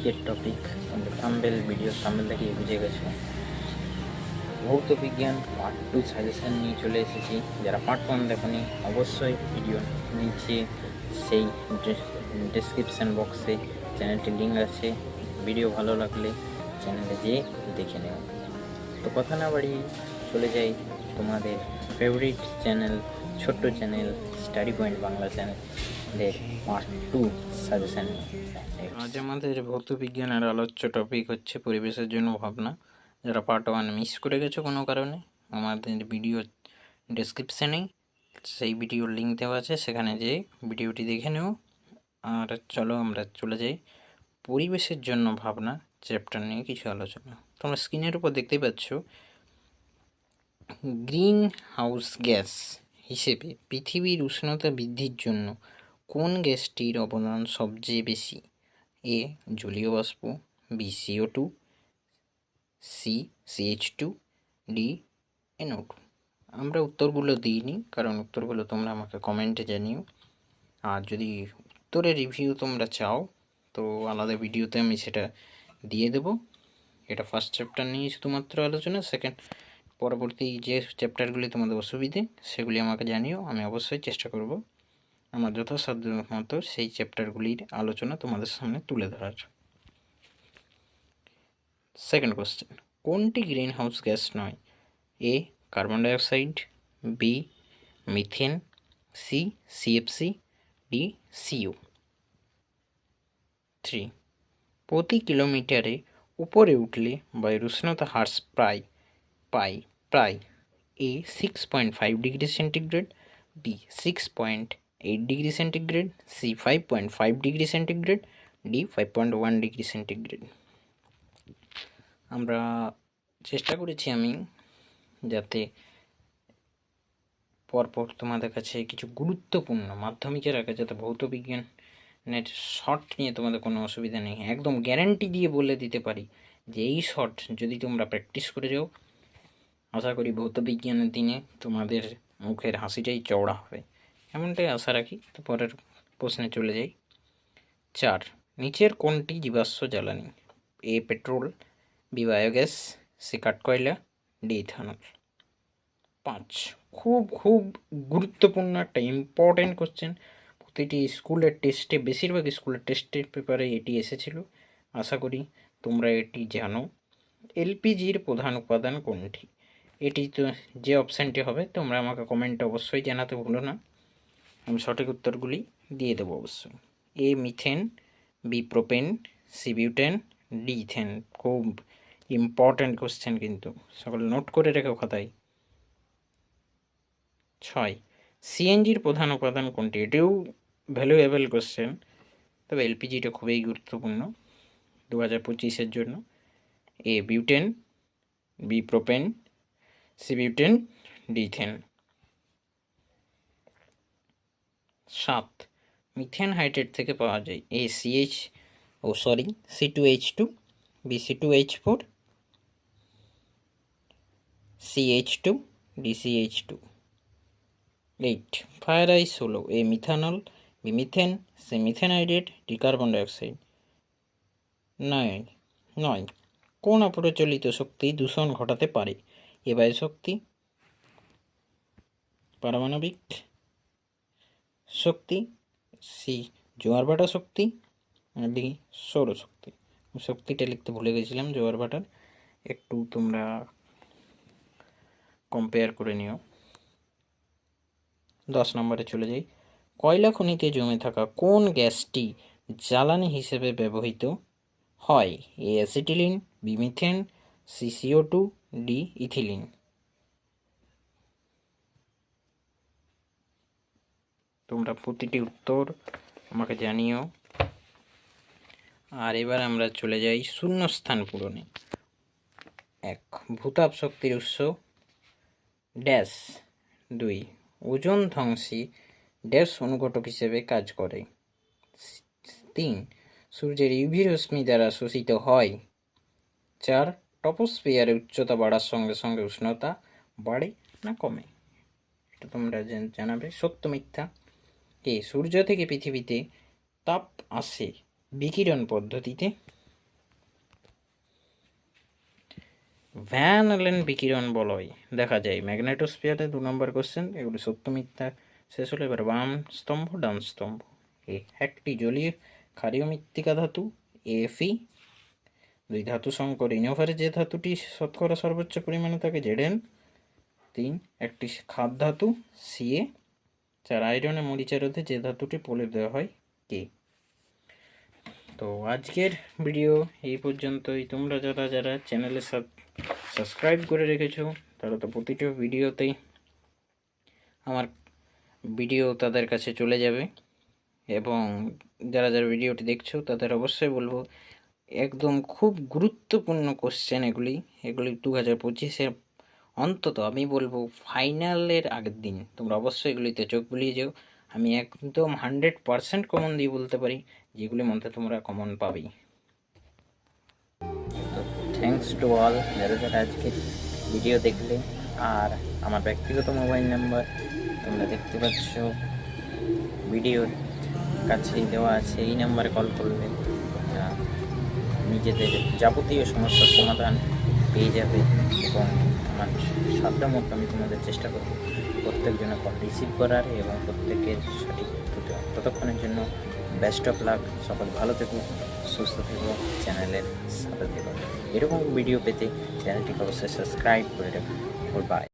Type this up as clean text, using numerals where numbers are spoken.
আজকের টপিক তোমরা thumbnail video thumbnail দেখে বুঝে গেছো। ভৌত বিজ্ঞান পার্ট 2 সাজেশন নিয়ে চলে এসেছি। যারা পার্ট 1 দেখোনি অবশ্যই ভিডিও নিচে সেই ডেসক্রিপশন বক্সে চ্যানেলটির লিঙ্ক আছে। ভিডিও ভালো লাগলে চ্যানেলে যেয়ে দেখে নেও। তো কথা না বাড়িয়ে চলে যাই তোমাদের ফেভারিট চ্যানেল, ছোট্ট চ্যানেল স্টাডি পয়েন্ট বাংলা চ্যানেলের পার্ট 2 সাজেশন। আজ আমাদের ভৌত বিজ্ঞানের আলোচ্য টপিক হচ্ছে পরিবেশের জন্য ভাবনা। যারা পার্ট 1 মিস করে গেছো কোনো কারণে, আমাদের ভিডিও ডেসক্রিপশানেই সেই ভিডিওর লিঙ্ক দেওয়া আছে, সেখানে যেয়ে ভিডিওটি দেখে নেও। আর চলো আমরা চলে যাই পরিবেশের জন্য ভাবনা চ্যাপ্টার নিয়ে কিছু আলোচনা। তোমরা স্ক্রিনের উপর দেখতেই পাচ্ছ, গ্রিন হাউস গ্যাস হিসেবে পৃথিবীর উষ্ণতা বৃদ্ধির জন্য কোন গ্যাসটির অবদান সবচেয়ে বেশি? এ জলীয় বাষ্প, B CO2, C CH2, D NO2। আমরা উত্তরগুলো দিইনি, কারণ উত্তরগুলো তোমরা আমাকে কমেন্টে জানিও। আর যদি উত্তরের রিভিউ তোমরা চাও তো আলাদা ভিডিওতে আমি সেটা দিয়ে দেব। এটা ফার্স্ট চ্যাপ্টার নিয়ে শুধুমাত্র আলোচনা। সেকেন্ড পরবর্তী যে চ্যাপ্টারগুলি তোমাদের অসুবিধে সেগুলি আমাকে জানিও, আমি অবশ্যই চেষ্টা করব আমার যথাসাধ্য মতো সেই চ্যাপ্টারগুলির আলোচনা তোমাদের সামনে তুলে ধরার। সেকেন্ড কোশ্চেন, কোনটি গ্রিন হাউস গ্যাস নয়? A carbon dioxide, B methane, C CFC, D CO। 3, প্রতি কিলোমিটারে উপরে উঠলে বায়ুর উষ্ণতা হ্রাস প্রায় A 6.5 degree centigrade, B 6.8 degree centigrade, C 5.5 degree centigrade, D 5.1 degree centigrade. আমরা চেষ্টা করেছি আমি যাতে পরপর তোমাদের কাছে কিছু গুরুত্বপূর্ণ মাধ্যমিকের আগে যাতে ভৌত বিজ্ঞানের শর্ট নিয়ে তোমাদের কোনো অসুবিধা নেই, একদম গ্যারান্টি দিয়ে বলে দিতে পারি যে এই শর্ট যদি তোমরা প্র্যাকটিস করে যাও, আশা করি ভৌত বিজ্ঞানের দিনে তোমাদের মুখের হাসিটাই চওড়া হবে, এমনটাই আশা রাখি। তো পরের প্রশ্নে চলে যাই। 4, নিচের কোনটি জীবাশ্ম জ্বালানি? A petrol, B biogas, C কাঠকয়লা, ডি ইথানল। 5, খুব গুরুত্বপূর্ণ একটা ইম্পর্টেন্ট কোশ্চেন। প্রতিটি স্কুলের টেস্টে, বেশিরভাগ স্কুলের টেস্টের পেপারে এটি এসেছিল, আশা করি তোমরা এটি জানো। এলপিজির প্রধান উপাদান কোনটি? এটি তো যে অপশানটি হবে তোমরা আমাকে কমেন্টে অবশ্যই জানাতে ভুলো না, আমি সঠিক উত্তরগুলি দিয়ে দেবো অবশ্যই। A methane, B propane, C butane, D ethane. খুব ইম্পর্ট্যান্ট কোশ্চেন, কিন্তু সকলে নোট করে রেখো খাতায়। 6, সিএনজির প্রধান উপাদান কোনটি? এটিও ভ্যালুয়েবল কোশ্চেন, তবে এলপিজিটা খুবই গুরুত্বপূর্ণ 2025-এর জন্য। A butane, B propane, C butane, D ethane. 7, methane hydrate থেকে পাওয়া যায় A C2H2, B C2H4, CH2, D CH2। 8, fire ice হলো A methanol, B methane, C methane hydrate, D carbon dioxide. 9, কোন অপ্রচলিত শক্তি দূষণ ঘটাতে পারে? এ বায়ু শক্তি, পারমাণবিক শক্তি, সি জোয়ার ভাটা শক্তি, ডি সৌরশক্তি। শক্তিটা লিখতে ভুলে গেছিলাম, জোয়ার ভাটার একটু তোমরা কম্পেয়ার করে নিও। 10 নম্বরে চলে যাই। কয়লা খনিতে জমে থাকা কোন গ্যাসটি জ্বালানি হিসেবে ব্যবহৃত হয়? A acetylene, B methane, C CO2, D ethylene. তোমরা প্রতিটি উত্তর আমাকে জানিও। আর এবার আমরা চলে যাই শূন্যস্থান পূরণে। 1, ভূতাপ শক্তির উৎস ড্যাশ। 2, ওজোন ধ্বংসী ড্যাশ অনুঘটক হিসেবে কাজ করে। 3, সূর্যের ইউভি রশ্মি দ্বারা শোষিত হয়। 4, টপোস্ফিয়ারে উচ্চতা বাড়ার সঙ্গে সঙ্গে উষ্ণতা বাড়ে না কমে? এটা তোমরা জানাবে সত্য মিথ্যা। এ সূর্য থেকে পৃথিবীতে তাপ আসে বিকিরণ পদ্ধতিতে। ভ্যান অ্যালেন বিকিরণ বলয় দেখা যায় ম্যাগনেটোস্ফিয়ারে। 2 নম্বর কোশ্চেন, এগুলি সত্য মিথ্যা শেষ হলো। এবার বাম স্তম্ভ ডান স্তম্ভ। একটি জলীয় ক্ষারীয় মৃত্তিকা ধাতু এফি। 2 ধাতু সংকর ইনোভারে যে ধাতুটি শতকরা সর্বোচ্চ পরিমাণে থাকে জেডেন। 3 একটি খাদ ধাতু সিএ। 4 আয়রনে মরিচা রোধে যে ধাতুটি প্রলেপ দেওয়া হয় কে। তো আজকের ভিডিও এই পর্যন্তই। তোমরা যারা চ্যানেলে সাবস্ক্রাইব করে রেখেছো তারা তো প্রতিটা ভিডিওতেই আমার ভিডিও তাদের কাছে চলে যাবে, এবং যারা ভিডিওটি দেখছো তাদের অবশ্যই বলবো একদম খুব গুরুত্বপূর্ণ কোশ্চেন এগুলি 2025-এর অন্তত আমি বলবো ফাইনালের আগের দিন তোমরা অবশ্যই এগুলিতে চোখ বুলিয়ে যাও। আমি একদম 100% কমন দিয়ে বলতে পারি যেগুলির মধ্যে তোমরা কমন পাবেই। তো থ্যাংকস টু অল যারা আজকে ভিডিও দেখলে। আর আমার ব্যক্তিগত মোবাইল নাম্বার তোমরা দেখতে পাচ্ছ ভিডিওর কাছেই দেওয়া আছে, এই নাম্বারে কল করলে নিজেদের যাবতীয় সমস্যার সমাধান পেয়ে যাবে, এবং আমার সাধ্যমতো আমি তোমাদের চেষ্টা করব প্রত্যেকজনের কল রিসিভ করার এবং প্রত্যেকের সঠিক উত্তর দেওয়া। ততক্ষণের জন্য বেস্ট অফ লাক, সকল ভালো থেকো, সুস্থ থেকো, চ্যানেলের সাথে থেকো। এরকম ভিডিও পেতে চ্যানেলটিকে অবশ্যই সাবস্ক্রাইব করে রাখো। বাই।